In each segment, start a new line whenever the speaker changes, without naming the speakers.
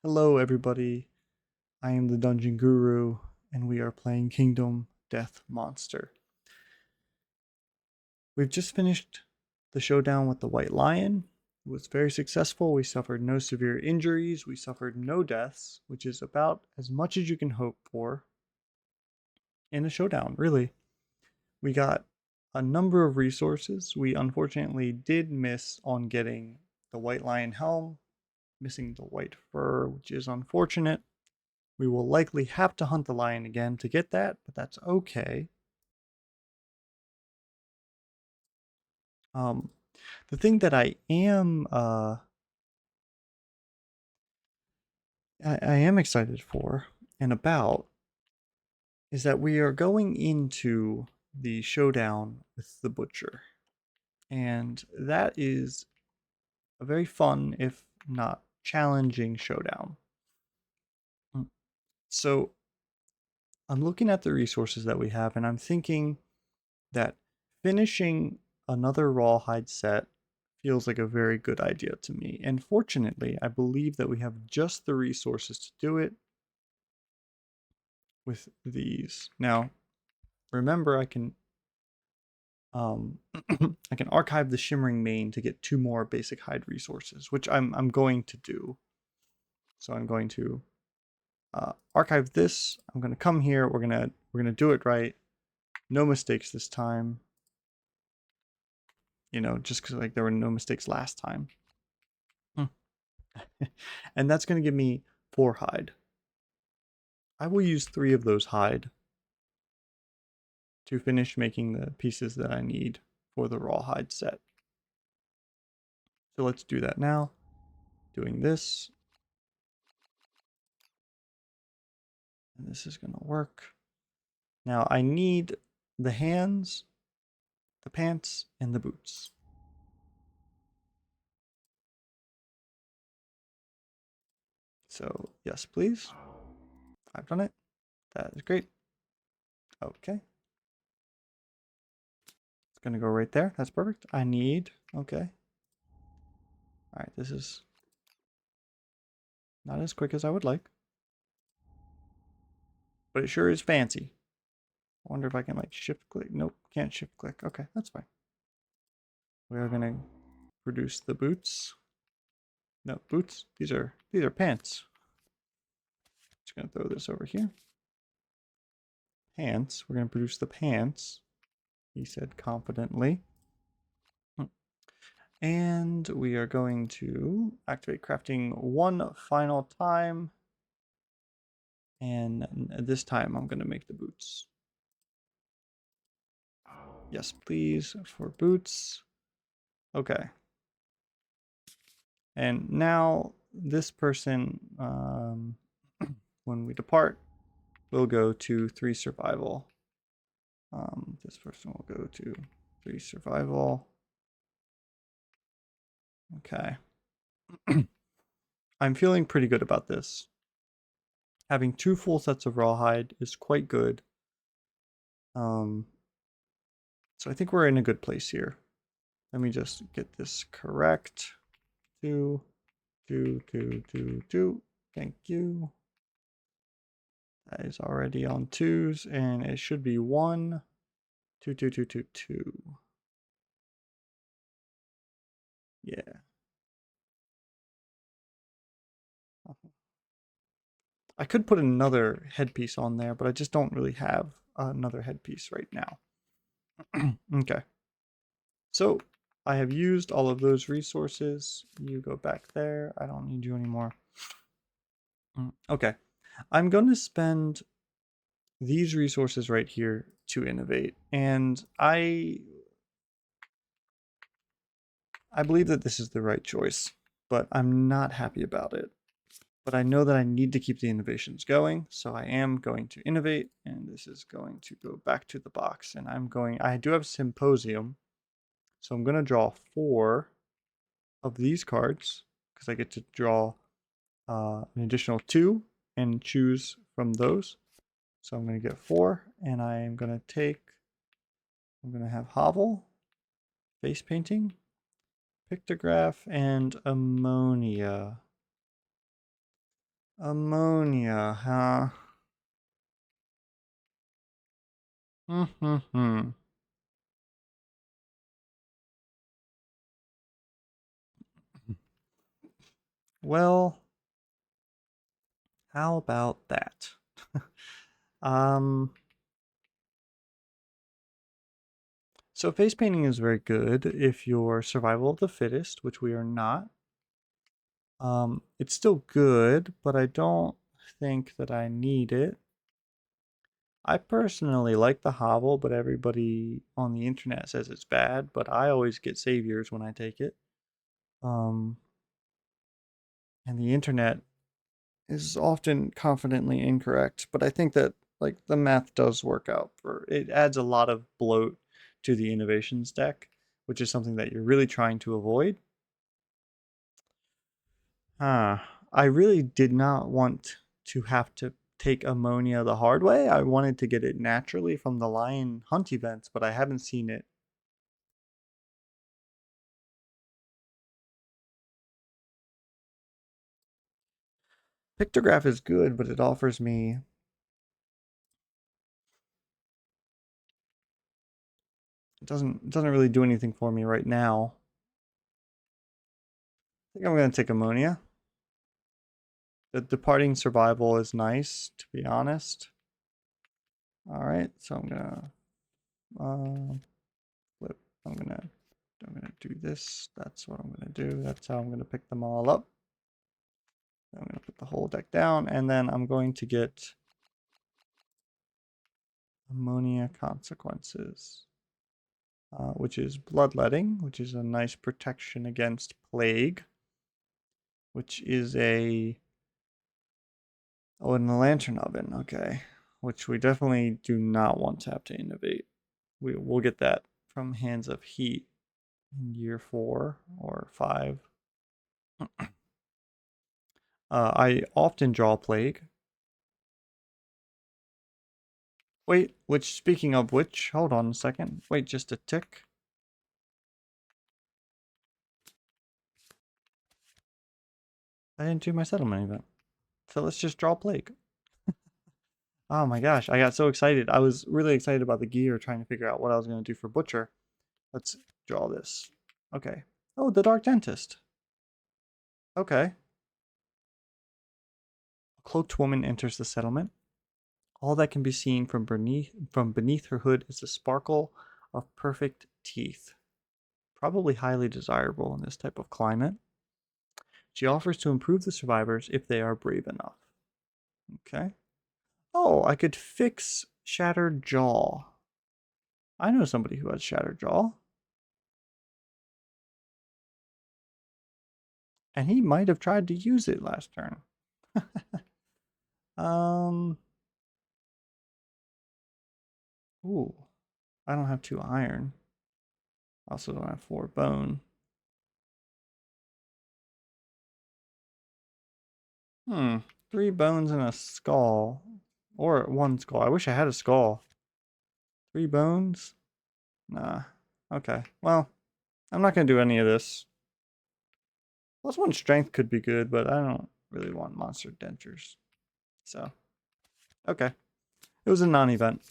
Hello, everybody. I am the Dungeon Guru, and we are playing Kingdom Death Monster. We've just finished the showdown with the White Lion. It was very successful. We suffered no severe injuries. We suffered no deaths, which is about as much as you can hope for in a showdown, really. We got a number of resources. We unfortunately did miss on getting the White Lion helm, missing the white fur, which is unfortunate. We will likely have to hunt the lion again to get that, but that's okay. Um, the thing that I am excited for and about is that we are going into the showdown with the butcher, and that is a very fun, if not challenging, showdown. So I'm looking at the resources that we have, and I'm thinking that finishing another rawhide set feels like a very good idea to me. And fortunately, I believe that we have just the resources to do it with these. Now, remember, I can I can archive the Shimmering Mane to get 2 more basic hide resources, which I'm going to do. So I'm going to archive this. I'm going to come here. We're gonna do it right. No mistakes this time. Just because like there were no mistakes last time. And that's going to give me 4 hide. I will use 3 of those hide to finish making the pieces that I need for the rawhide set. So let's do that now. Doing this. And this is going to work. Now I need the hands, the pants, and the boots. So yes, please. I've done it. That is great. Okay. It's going to go right there. That's perfect. I need, okay. All right, this is not as quick as I would like, but it sure is fancy. I wonder if I can like shift click. Nope, can't shift click. Okay, that's fine. We are gonna produce the boots. No, boots. These are pants. Just gonna throw this over here. Pants. We're gonna produce the pants, he said confidently. And we are going to activate crafting 1 final time. And this time I'm gonna make the boots. Yes, please, for boots. Okay. And now this person, when we depart, will go to 3 survival. This person will go to 3 survival. Okay. I'm feeling pretty good about this. Having 2 full sets of rawhide is quite good. So I think we're in a good place here. Let me just get this correct. 2, 2, 2, 2, 2. Thank you. That is already on 2s, and it should be 1, 2, 2, 2, 2, 2. Yeah. I could put another headpiece on there, but I just don't really have another headpiece right now. Okay. So I have used all of those resources. You go back there. I don't need you anymore. Okay. I'm going to spend these resources right here to innovate. And I believe that this is the right choice, but I'm not happy about it. But I know that I need to keep the innovations going, so I am going to innovate, and this is going to go back to the box. And I do have Symposium, so I'm going to draw 4 of these cards, because I get to draw an additional 2 and choose from those. So I'm going to get 4, and I'm going to have Hovel, Face Painting, Pictograph, and Ammonia. Ammonia, huh? Hmm. Well, how about that? um, so face painting is very good if you're survival of the fittest, which we are not. It's still good, but I don't think that I need it. I personally like the Hobble, but everybody on the internet says it's bad, but I always get saviors when I take it. Um, and the internet is often confidently incorrect, but I think that like the math does work out for it adds a lot of bloat to the innovations deck, which is something that you're really trying to avoid. I really did not want to have to take ammonia the hard way. I wanted to get it naturally from the lion hunt events, but I haven't seen it. Pictograph is good, but it offers me it doesn't really do anything for me right now. I think I'm gonna take ammonia. The departing survival is nice, to be honest. All right, so I'm gonna flip. I'm gonna do this. That's what I'm gonna do. That's how I'm gonna pick them all up. I'm gonna put the whole deck down, and then I'm going to get ammonia consequences, which is bloodletting, which is a nice protection against plague, which is a in the lantern oven. Okay, which we definitely do not want to have to innovate. We'll get that from Hands of Heat in year 4 or 5. I often draw Plague. Wait, which, speaking of which, hold on a second. Wait just a tick. I didn't do my settlement event. So let's just draw Plague. Oh my gosh, I got so excited. I was really excited about the gear, trying to figure out what I was going to do for Butcher. Let's draw this. Okay. Oh, the Dark Dentist. Okay. A cloaked woman enters the settlement. All that can be seen from beneath her hood is the sparkle of perfect teeth. Probably highly desirable in this type of climate. She offers to improve the survivors if they are brave enough. Okay. Oh, I could fix Shattered Jaw. I know somebody who has Shattered Jaw. And he might have tried to use it last turn. um. Ooh. I don't have 2 iron. Also don't have 4 bone. Hmm. 3 bones and a skull. Or 1 skull. I wish I had a skull. 3 bones? Nah. Okay. Well, I'm not going to do any of this. +1 strength could be good, but I don't really want monster dentures. So, okay. It was a non-event.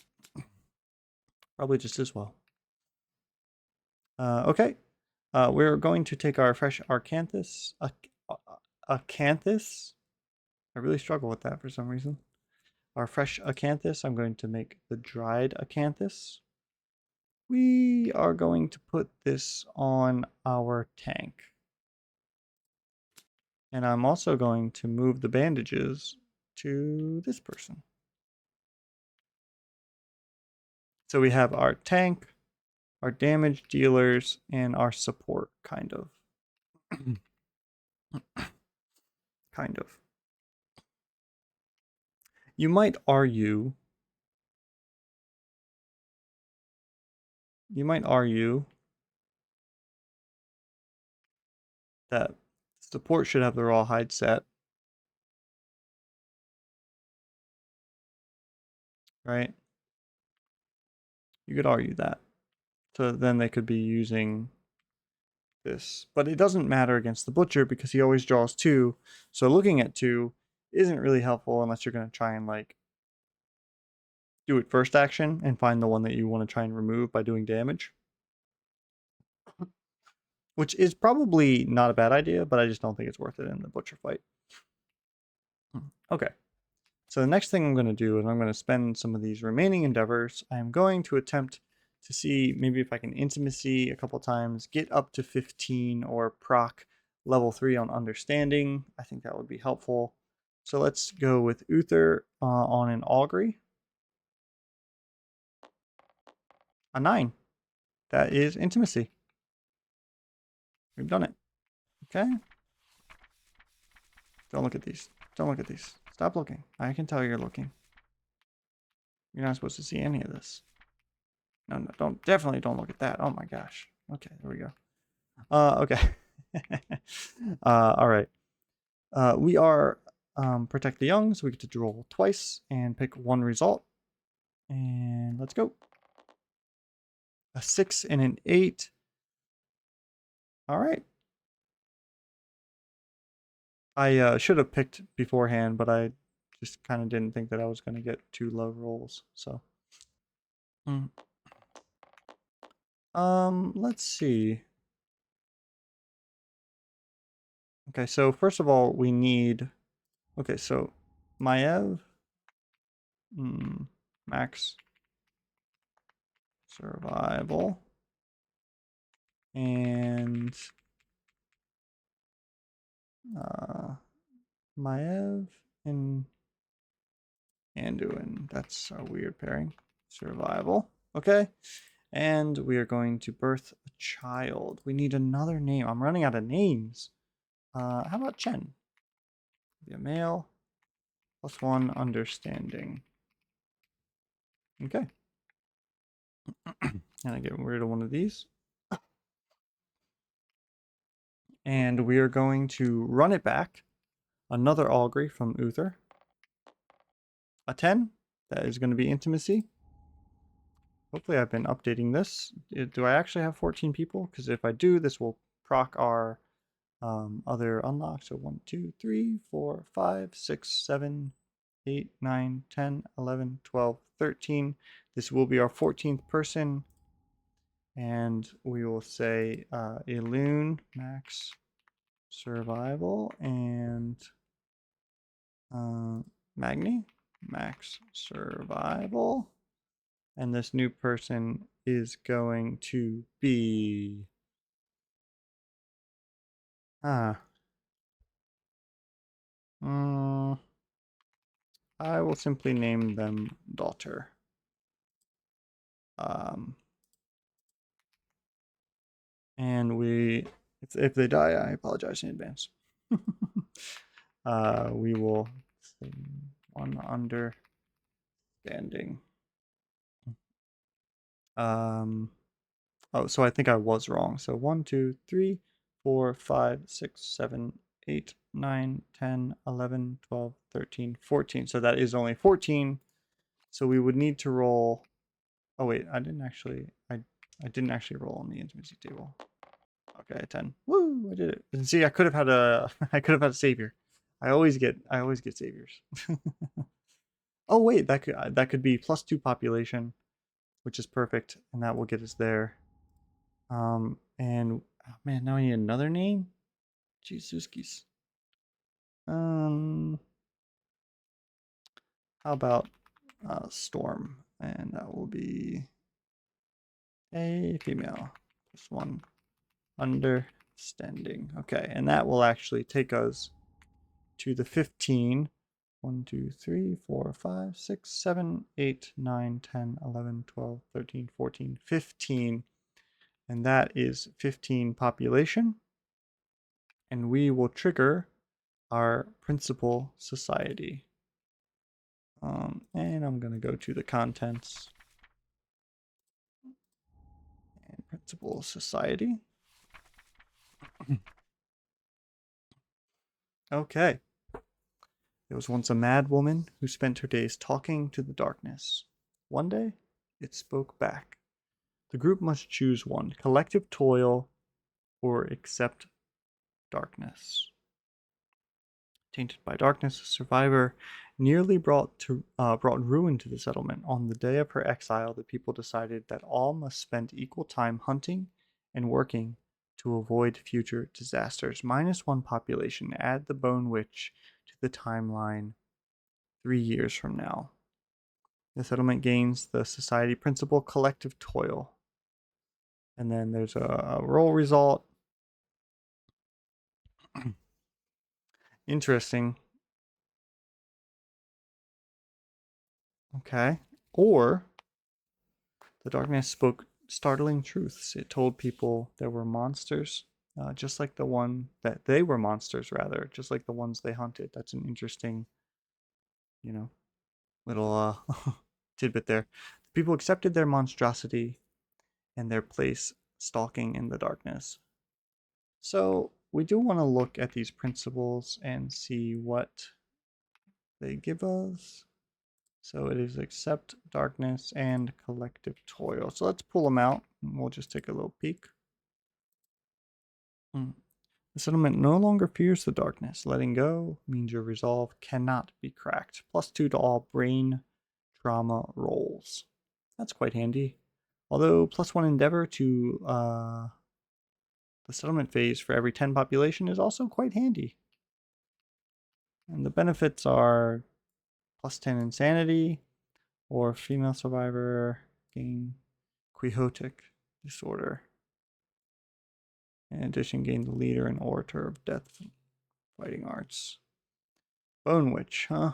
Probably just as well. Okay. We're going to take our fresh Acanthus. Acanthus? I really struggle with that for some reason. Our fresh Acanthus, I'm going to make the dried Acanthus. We are going to put this on our tank. And I'm also going to move the bandages to this person. So we have our tank, our damage dealers, and our support, kind of. Kind of. You might argue that support should have the rawhide set, right? You could argue that. So then they could be using this. But it doesn't matter against the butcher because he always draws 2. So looking at 2, isn't really helpful unless you're going to try and like do it first action and find the one that you want to try and remove by doing damage. Which is probably not a bad idea, but I just don't think it's worth it in the butcher fight. Okay. So the next thing I'm going to do is I'm going to spend some of these remaining endeavors. I'm going to attempt to see maybe if I can intimacy a couple times, get up to 15 or proc level 3 on understanding. I think that would be helpful. So let's go with Uther on an augury. A 9. That is intimacy. We've done it. Okay. Don't look at these. Don't look at these. Stop looking. I can tell you're looking. You're not supposed to see any of this. No, definitely don't look at that. Oh my gosh. Okay, there we go. Okay. All right. We are protect the young, so we get to roll twice and pick one result. And let's go. A 6 and an 8. All right. I should have picked beforehand, but I just kind of didn't think that I was going to get 2 low rolls. So, let's see. Okay, so first of all, we need. Okay, so Maiev, max survival, and Maiev and Anduin. That's a weird pairing. Survival. Okay. And we are going to birth a child. We need another name. I'm running out of names. How about Chen? Be a male. +1 understanding. Okay. And I get rid of one of these. And we are going to run it back. Another augury from Uther. A 10. That is going to be intimacy. Hopefully I've been updating this. Do I actually have 14 people? Because if I do, this will proc our other unlocks. So 1, 2, 3, 4, 5, 6, 7, 8, 9, 10, 11, 12, 13. This will be our 14th person. And we will say Elune, max survival, and Magni, max survival. And this new person is going to be I will simply name them daughter. And if they die, I apologize in advance. We will say 1 understanding. Oh, so I think I was wrong. So 1, 2, 3, 4, 5, 6, 7, 8, 9, 10, 11, 12, 13, 14. So that is only 14. So we would need to roll. Oh wait, I didn't actually roll on the intimacy table. Okay, 10. Woo! I did it. And see, I could have had a a savior. I always get saviors. Oh wait, that could be +2 population, which is perfect, and that will get us there. And oh man, now I need another name. Jesuskis. How about Storm, and that will be a female. +1 understanding. Okay, and that will actually take us to the 15. 1, 2, 3, 4, 5, 6, 7, 8, 9, 10, 11, 12, 13, 14, 15. And that is 15 population. And we will trigger our principal society. And I'm going to go to the contents and principal society. Okay. There was once a mad woman who spent her days talking to the darkness. One day, it spoke back. The group must choose one: collective toil or accept darkness. Tainted by darkness, a survivor nearly brought ruin to the settlement. On the day of her exile, the people decided that all must spend equal time hunting and working to avoid future disasters. -1 population. Add the Bone Witch to the timeline 3 years from now. The settlement gains the society principle collective toil. And then there's a roll result. Interesting. Okay. Or the darkness spoke startling truths. It told people there were monsters, just like the one that they were monsters, rather, just like the ones they hunted. That's an interesting, you know, little tidbit there. People accepted their monstrosity and their place stalking in the darkness. So we do want to look at these principles and see what they give us. So it is accept darkness and collective toil. So let's pull them out and we'll just take a little peek. The settlement no longer fears the darkness. Letting go means your resolve cannot be cracked. +2 to all brain trauma rolls. That's quite handy. Although +1 endeavor to the settlement phase for every 10 population is also quite handy. And the benefits are +10 insanity, or female survivor gain quixotic disorder. In addition, gain the leader and orator of death fighting arts. Bone Witch, huh?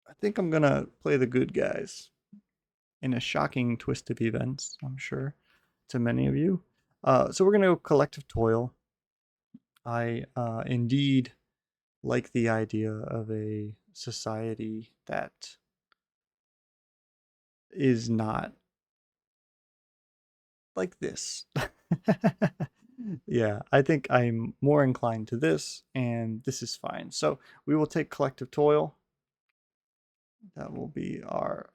I think I'm gonna play the good guys in a shocking twist of events, I'm sure, to many of you. So we're gonna go collective toil. I indeed like the idea of a society that is not like this. Yeah, I think I'm more inclined to this, and this is fine. So we will take collective toil. That will be our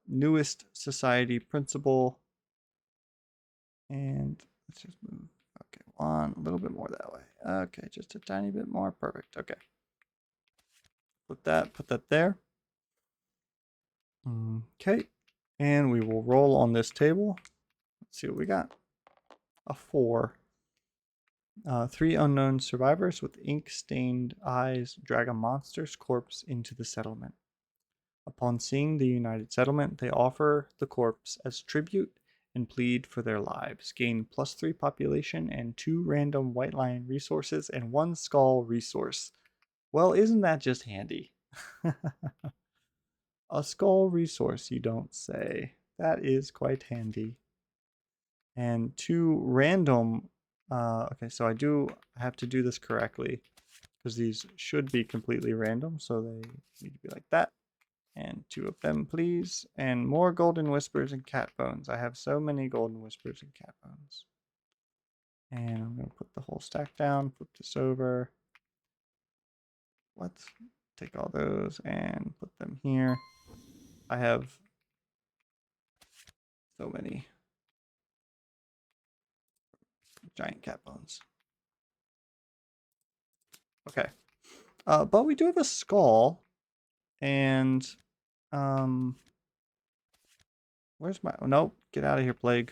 newest society principle. And let's just move. Okay, one a little bit more that way. Okay, just a tiny bit more. Perfect. Okay. Put that there. Okay. And we will roll on this table. Let's see what we got. A 4. 3 unknown survivors with ink-stained eyes drag a monster's corpse into the settlement. Upon seeing the united settlement, they offer the corpse as tribute and plead for their lives. Gain +3 population and 2 random white lion resources and 1 skull resource. Well, isn't that just handy? A skull resource, you don't say. That is quite handy. And 2 random. Okay, so I have to do this correctly because these should be completely random, so they need to be like that. And 2 of them, please. And more golden whispers and cat bones. I have so many golden whispers and cat bones. And I'm going to put the whole stack down, flip this over. Let's take all those and put them here. I have so many giant cat bones. Okay. But we do have a skull. And, where's my, oh, nope, get out of here, plague.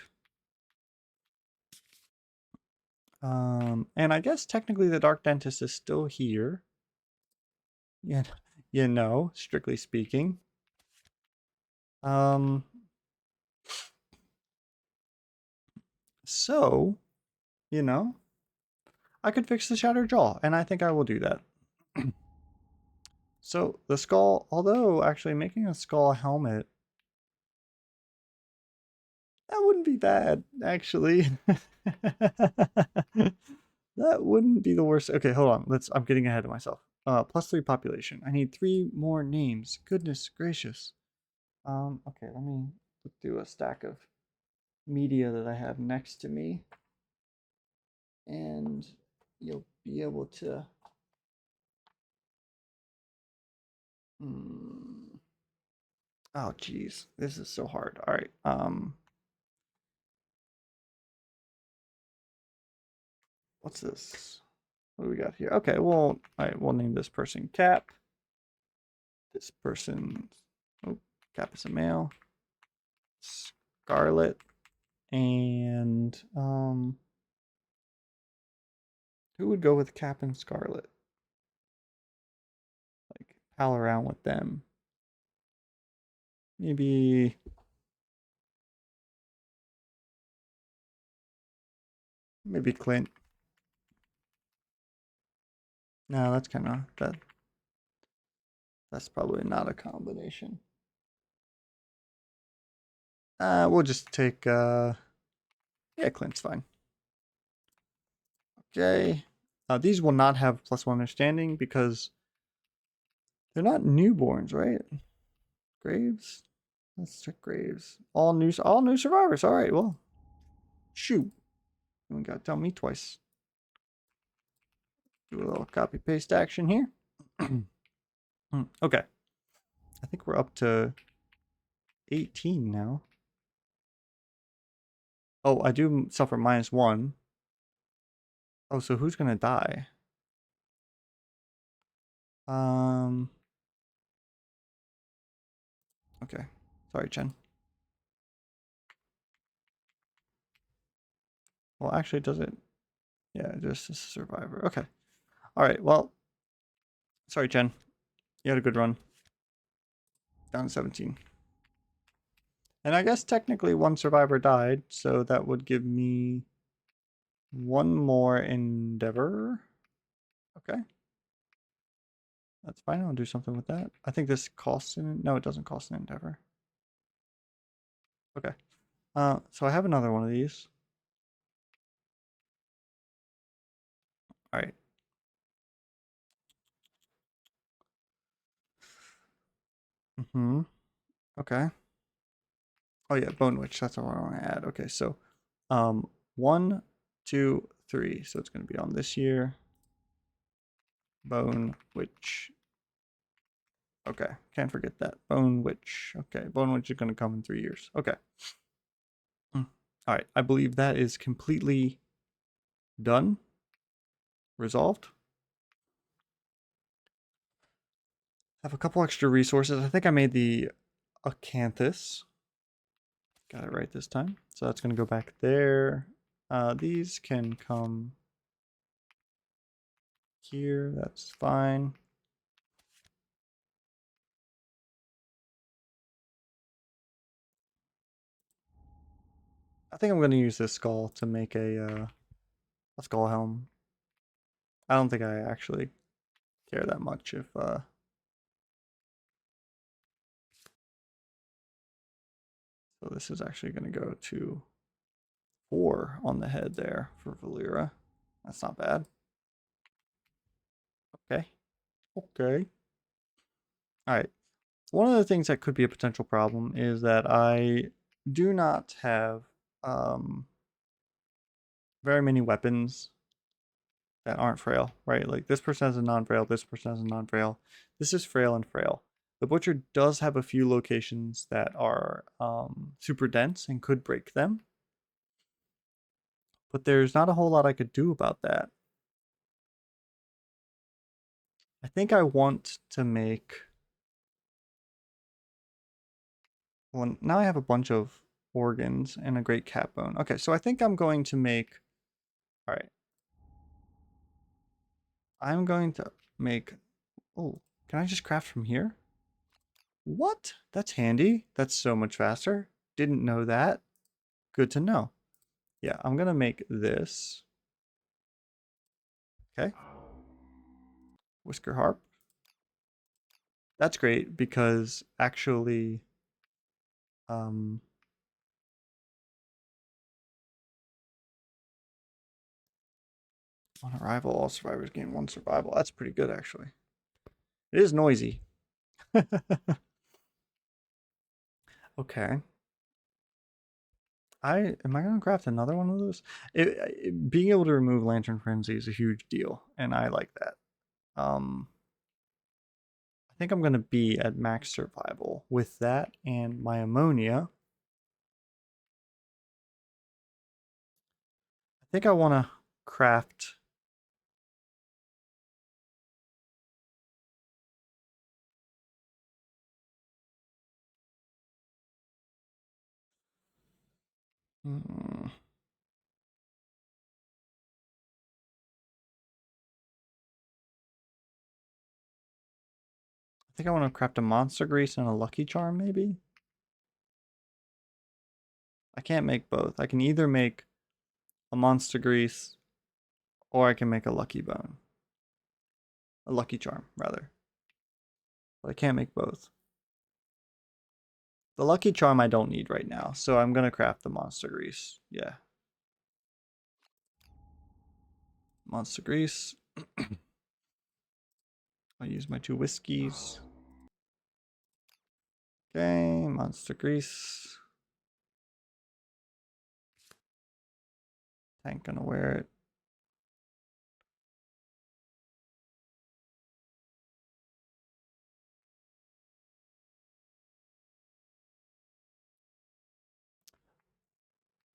And I guess technically the Dark Dentist is still here. Yeah, strictly speaking. So, I could fix the shattered jaw, and I think I will do that. So the skull, although actually making a skull helmet, that wouldn't be bad, actually. That wouldn't be the worst. Okay, hold on. I'm getting ahead of myself. +3 population. I need 3 more names. Goodness gracious. Okay, let me look through a stack of media that I have next to me. And you'll be able to oh geez, this is so hard. All right. What's this? What do we got here? Okay, well, all right, we'll name this person Cap. This person, oh, Cap is a male. Scarlet. And who would go with Cap and Scarlet? Like pal around with them. Maybe Clint. No, that's kind of that's probably not a combination. We'll just take yeah, Clint's fine. Okay. These will not have +1 understanding because they're not newborns, right? Graves. Let's check Graves. All new survivors. All right. Well, shoot. You got to tell me twice. Do a little copy paste action here. Okay. I think we're up to 18 now. Oh, I do suffer -1. Oh, so who's gonna die? Okay. Sorry, Chen. Well, actually, does it? Yeah, just a survivor. Okay. All right. Well, sorry, Chen. You had a good run. Down to 17. And I guess technically one survivor died, so that would give me one more endeavor. Okay. That's fine. I'll do something with that. I think this costs an... No, it doesn't cost an endeavor. Okay. So I have another one of these. All right. Okay. Oh yeah, Bone Witch. That's what I want to add. Okay, so 1, 2, 3. So it's going to be on this year. Bone Witch. Okay, can't forget that. Bone Witch. Okay, Bone Witch is going to come in 3 years. Okay. All right, I believe that is completely done. Resolved. Have a couple extra resources. I think I made the Acanthus. Got it right this time. So that's going to go back there. These can come here. That's fine. I think I'm going to use this skull to make a skull helm. I don't think I actually care that much if so this is actually going to go to 4 on the head there for Valeera. That's not bad. Okay. Okay. All right. One of the things that could be a potential problem is that I do not have very many weapons that aren't frail, right? Like this person has a non-frail, this person has a non-frail. This is frail and frail. The Butcher does have a few locations that are super dense and could break them. But there's not a whole lot I could do about that. I think I want to make... Well, now I have a bunch of organs and a great cat bone. Okay, so I think I'm going to make... Alright. I'm going to make... Oh, can I just craft from here? What? That's handy. That's so much faster. Didn't know that. Good to know. Yeah, I'm gonna make this. Okay. Whisker harp. That's great because actually on arrival all survivors gain 1 survival. That's pretty good actually. It is noisy. Okay. Am I gonna craft another one of those? Being able to remove Lantern Frenzy is a huge deal, and I like that. I think I'm gonna be at max survival with that and my ammonia. I think I want to craft Hmm. I think I want to craft a monster grease and a lucky charm, maybe? I can't make both. I can either make a monster grease or I can make a lucky bone. A lucky charm, rather. But I can't make both. The lucky charm I don't need right now, so I'm gonna craft the monster grease. Yeah. Monster grease. I'll use my 2 whiskeys. Okay, monster grease. Tank gonna wear it.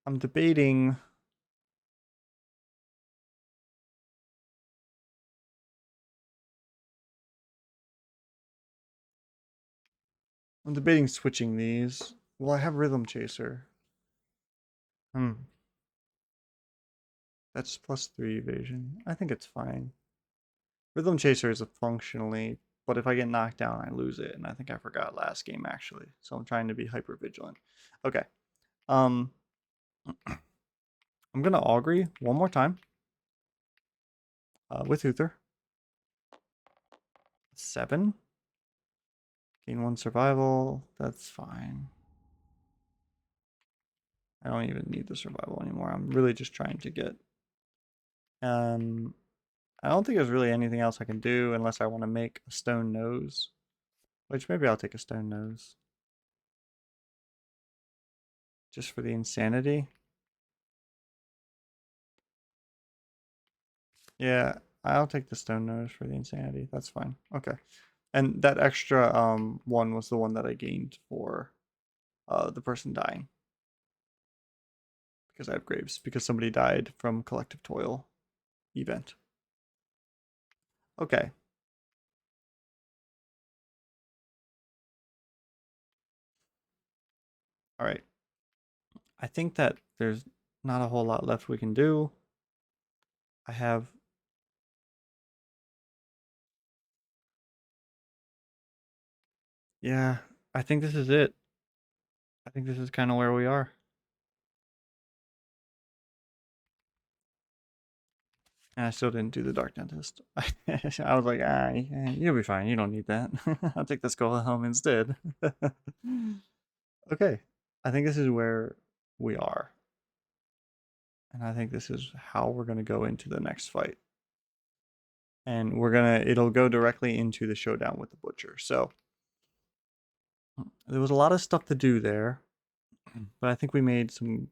I'm debating. I'm debating switching these. Well, I have Rhythm Chaser. That's +3 evasion. I think it's fine. Rhythm Chaser is a functionally, but if I get knocked down, I lose it, and I think I forgot last game actually. So I'm trying to be hyper vigilant. Okay. I'm gonna Augury one more time. With Uther. 7. Gain 1 survival. That's fine. I don't even need the survival anymore. I'm really just trying to get. I don't think there's really anything else I can do unless I want to make a stone nose. Which maybe I'll take a stone nose. Just for the insanity. Yeah, I'll take the stone nose for the insanity. That's fine. Okay. And that extra one was the one that I gained for the person dying. Because I have graves. Because somebody died from collective toil event. Okay. All right. I think that there's not a whole lot left we can do. I have. Yeah, I think this is it. I think this is kind of where we are. And I still didn't do the Dark Dentist. I was like, you'll be fine. You don't need that. I'll take the Skull Helm instead. Okay. I think this is where we are. And I think this is how we're going to go into the next fight. And it'll go directly into the showdown with the Butcher. So there was a lot of stuff to do there. But I think we made some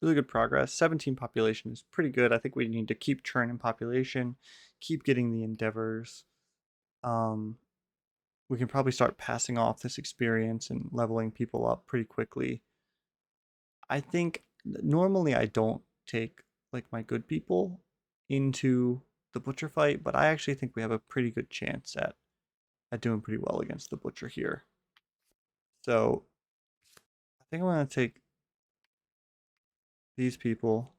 really good progress. 17 population is pretty good. I think we need to keep churning population, keep getting the endeavors. We can probably start passing off this experience and leveling people up pretty quickly. I think normally I don't take like my good people into the Butcher fight, but I actually think we have a pretty good chance at doing pretty well against the Butcher here. So I think I'm going to take these people.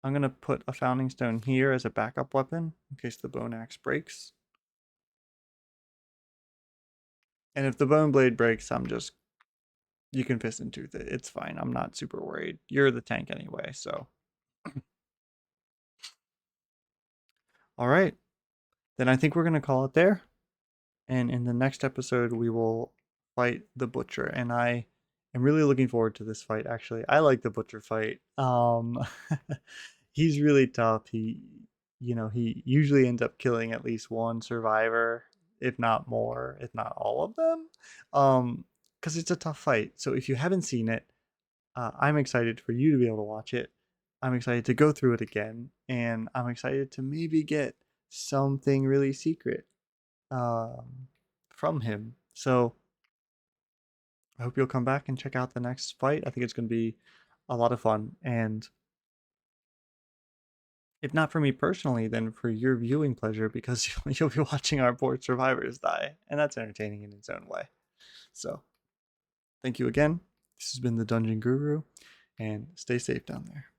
I'm going to put a Founding Stone here as a backup weapon in case the Bone Axe breaks. And if the Bone Blade breaks, you can fist and tooth it. It's fine. I'm not super worried. You're the tank anyway, so. All right. Then I think we're going to call it there. And in the next episode, we will fight the Butcher. And I am really looking forward to this fight, actually. I like the Butcher fight. He's really tough. He usually ends up killing at least one survivor, if not more, if not all of them. Because it's a tough fight. So if you haven't seen it, I'm excited for you to be able to watch it. I'm excited to go through it again. And I'm excited to maybe get something really secret from him. So I hope you'll come back and check out the next fight. I think it's going to be a lot of fun. And if not for me personally, then for your viewing pleasure, because you'll be watching our poor survivors die. And that's entertaining in its own way. So thank you again. This has been the Dungeon Guru. and stay safe down there.